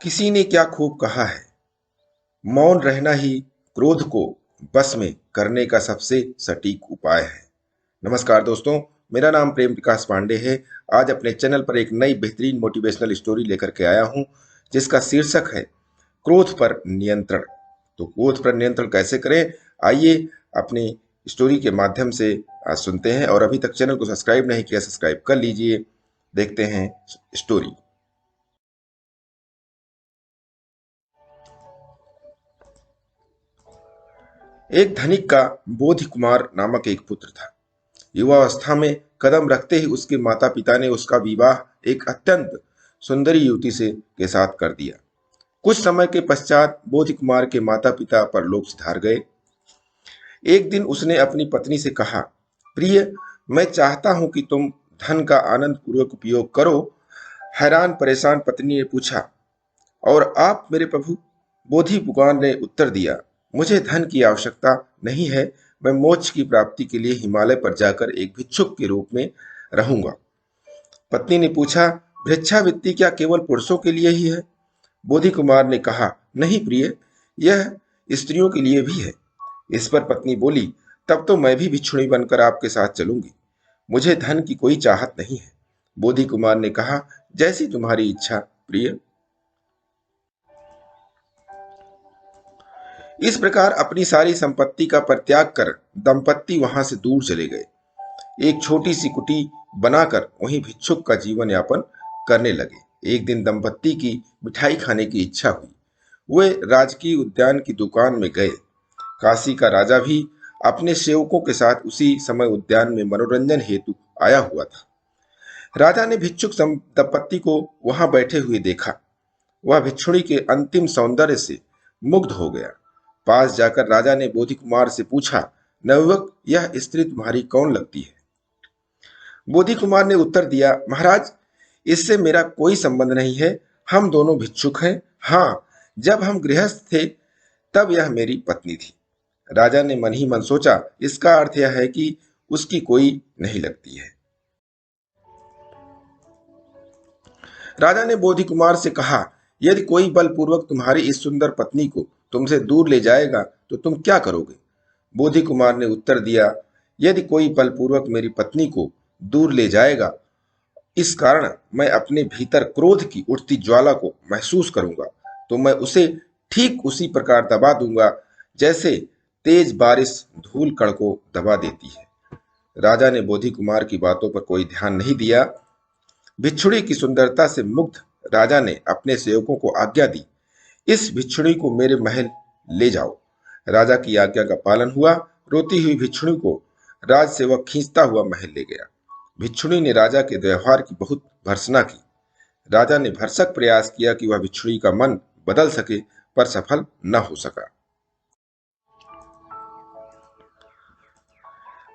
किसी ने क्या खूब कहा है, मौन रहना ही क्रोध को बस में करने का सबसे सटीक उपाय है। नमस्कार दोस्तों, मेरा नाम प्रेम प्रकाश पांडे है। आज अपने चैनल पर एक नई बेहतरीन मोटिवेशनल स्टोरी लेकर के आया हूं, जिसका शीर्षक है क्रोध पर नियंत्रण। तो क्रोध पर नियंत्रण कैसे करें, आइए अपनी स्टोरी के माध्यम से आज सुनते हैं। और अभी तक चैनल को सब्सक्राइब नहीं किया, सब्सक्राइब कर लीजिए। देखते हैं स्टोरी। एक धनिक का बोधि कुमार नामक एक पुत्र था। युवावस्था में कदम रखते ही उसके माता पिता ने उसका विवाह एक अत्यंत सुंदरी युवती से के साथ कर दिया। कुछ समय के पश्चात बोधि कुमार के माता पिता परलोक सिधार गए। एक दिन उसने अपनी पत्नी से कहा, प्रिय, मैं चाहता हूं कि तुम धन का आनंद पूर्वक उपयोग करो। हैरान परेशान पत्नी ने पूछा, और आप मेरे प्रभु? बोधि भगवान ने उत्तर दिया, मुझे धन की आवश्यकता नहीं है। मैं मोक्ष की प्राप्ति के लिए हिमालय पर जाकर एक भिक्षुक के रूप में रहूंगा। पत्नी ने पूछा, भिक्षावृत्ति क्या केवल पुरुषों के लिए ही है? बोधि कुमार ने कहा, नहीं प्रिय, यह स्त्रियों के लिए भी है। इस पर पत्नी बोली, तब तो मैं भी भिक्षुणी बनकर आपके साथ चलूंगी। मुझे धन की कोई चाहत नहीं है। बोधि कुमार ने कहा, जैसी तुम्हारी इच्छा प्रिय। इस प्रकार अपनी सारी संपत्ति का परित्याग कर दंपत्ति वहां से दूर चले गए। एक छोटी सी कुटी बनाकर वहीं भिक्षुक का जीवन यापन करने लगे। एक दिन दंपत्ति की मिठाई खाने की इच्छा हुई। वे राजकीय उद्यान की दुकान में गए। काशी का राजा भी अपने सेवकों के साथ उसी समय उद्यान में मनोरंजन हेतु आया हुआ था। राजा ने भिक्षुक दंपत्ति को वहां बैठे हुए देखा। वह भिक्षुणी के अंतिम सौंदर्य से मुग्ध हो गया। पास जाकर राजा ने बोधि कुमार से पूछा, नवयुवक, यह स्त्री तुम्हारी कौन लगती है? बोधि कुमार ने उत्तर दिया, महाराज, इससे मेरा कोई संबंध नहीं है। हम दोनों भिक्षुक हैं। हाँ, जब हम गृहस्थ थे तब यह मेरी पत्नी थी। राजा ने मन ही मन सोचा, इसका अर्थ यह है कि उसकी कोई नहीं लगती है। राजा ने बोधि कुमार से कहा, यदि कोई बलपूर्वक तुम्हारी इस सुंदर पत्नी को तुमसे दूर ले जाएगा तो तुम क्या करोगे? बोधि कुमार ने उत्तर दिया, यदि कोई बलपूर्वक मेरी पत्नी को दूर ले जाएगा, इस कारण मैं अपने भीतर क्रोध की उठती ज्वाला को महसूस करूंगा, तो मैं उसे ठीक उसी प्रकार दबा दूंगा जैसे तेज बारिश धूल कण को दबा देती है। राजा ने बोधि कुमार की बातों पर कोई ध्यान नहीं दिया। भिक्षुणी की सुंदरता से मुग्ध राजा ने अपने सेवकों को आज्ञा दी, इस भिक्षुणी को मेरे महल ले जाओ। राजा की आज्ञा का पालन हुआ। रोती हुई भिक्षुणी को राजसेवक खींचता हुआ महल ले गया। भिक्षुणी ने राजा के व्यवहार की बहुत भर्त्सना की। राजा ने भरसक प्रयास किया कि वह भिक्षुणी का मन बदल सके, पर सफल न हो सका।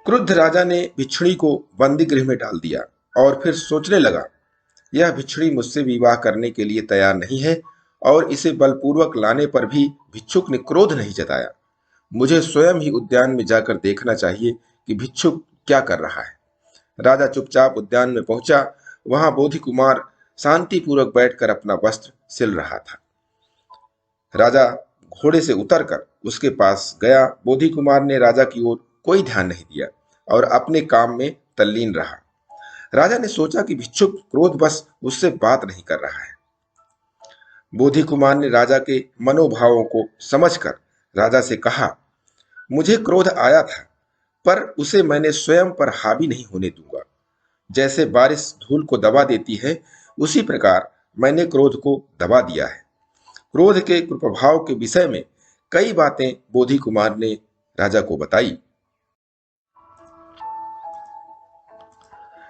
क्रुद्ध राजा ने भिक्षुणी को बंदी गृह में डाल दिया और फिर सोचने लगा, यह भिक्षुणी मुझसे विवाह करने के लिए तैयार नहीं है और इसे बलपूर्वक लाने पर भी भिक्षुक ने क्रोध नहीं जताया। मुझे स्वयं ही उद्यान में जाकर देखना चाहिए कि भिक्षुक क्या कर रहा है। राजा चुपचाप उद्यान में पहुंचा। वहां बोधि कुमार शांतिपूर्वक बैठकर अपना वस्त्र सिल रहा था। राजा घोड़े से उतरकर उसके पास गया। बोधि कुमार ने राजा की ओर कोई ध्यान नहीं दिया और अपने काम में तल्लीन रहा। राजा ने सोचा कि भिक्षुक क्रोधवश उससे बात नहीं कर रहा है। बोधि कुमार ने राजा के मनोभावों को समझकर राजा से कहा, मुझे क्रोध आया था, पर उसे मैंने स्वयं पर हावी नहीं होने दूंगा। जैसे बारिश धूल को दबा देती है, उसी प्रकार मैंने क्रोध को दबा दिया है। क्रोध के कुप्रभाव के विषय में कई बातें बोधि कुमार ने राजा को बताई।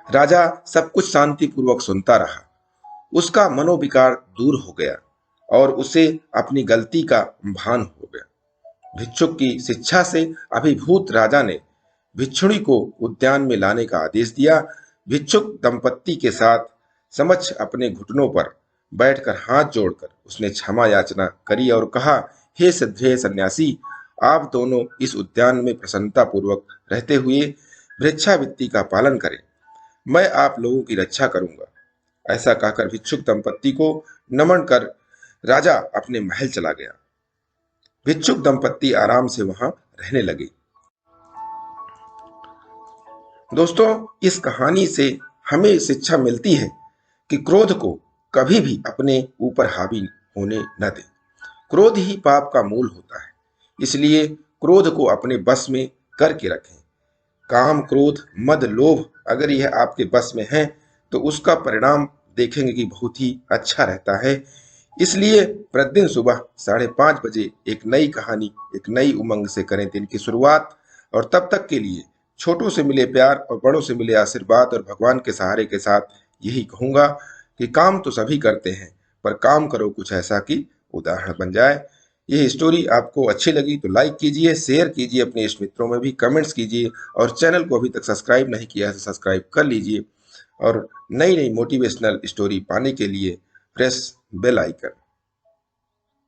राजा सब कुछ शांतिपूर्वक सुनता रहा। उसका मनोविकार दूर हो गया और उसे अपनी गलती का भान हो गया। भिक्षुक की शिक्षा से अभिभूत राजा ने भिक्षुणी को उद्यान में लाने का आदेश दिया। भिक्षुक दंपत्ति के साथ समक्ष अपने घुटनों पर बैठकर हाथ जोड़कर उसने क्षमा याचना करी और कहा, हे श्रद्धेय सन्यासी, आप दोनों इस उद्यान में प्रसन्नता पूर्वक रहते हुए भिक्षावृत्ति का पालन करें। मैं आप लोगों की रक्षा करूंगा। ऐसा कहकर भिक्षुक दंपत्ति को नमन कर राजा अपने महल चला गया। भिक्षुक दंपत्ति आराम से वहां रहने लगे। दोस्तों, इस कहानी से हमें शिक्षा मिलती है कि क्रोध को कभी भी अपने ऊपर हावी होने न दें। क्रोध ही पाप का मूल होता है। इसलिए क्रोध को अपने बस में करके रखें। काम, क्रोध, मद, लोभ अगर यह आपके बस में है तो उसका परिणाम देखेंगे कि बहुत ही अच्छा रहता है। इसलिए प्रतिदिन सुबह 5:30 बजे एक नई कहानी, एक नई उमंग से करें दिन की शुरुआत। और तब तक के लिए छोटों से मिले प्यार और बड़ों से मिले आशीर्वाद और भगवान के सहारे के साथ यही कहूंगा कि काम तो सभी करते हैं, पर काम करो कुछ ऐसा कि उदाहरण बन जाए। ये स्टोरी आपको अच्छी लगी तो लाइक कीजिए, शेयर कीजिए, अपने इष्ट मित्रों में भी कमेंट्स कीजिए, और चैनल को अभी तक सब्सक्राइब नहीं किया है तो सब्सक्राइब कर लीजिए। और नई नई मोटिवेशनल स्टोरी पाने के लिए प्रेस बेल आइकन।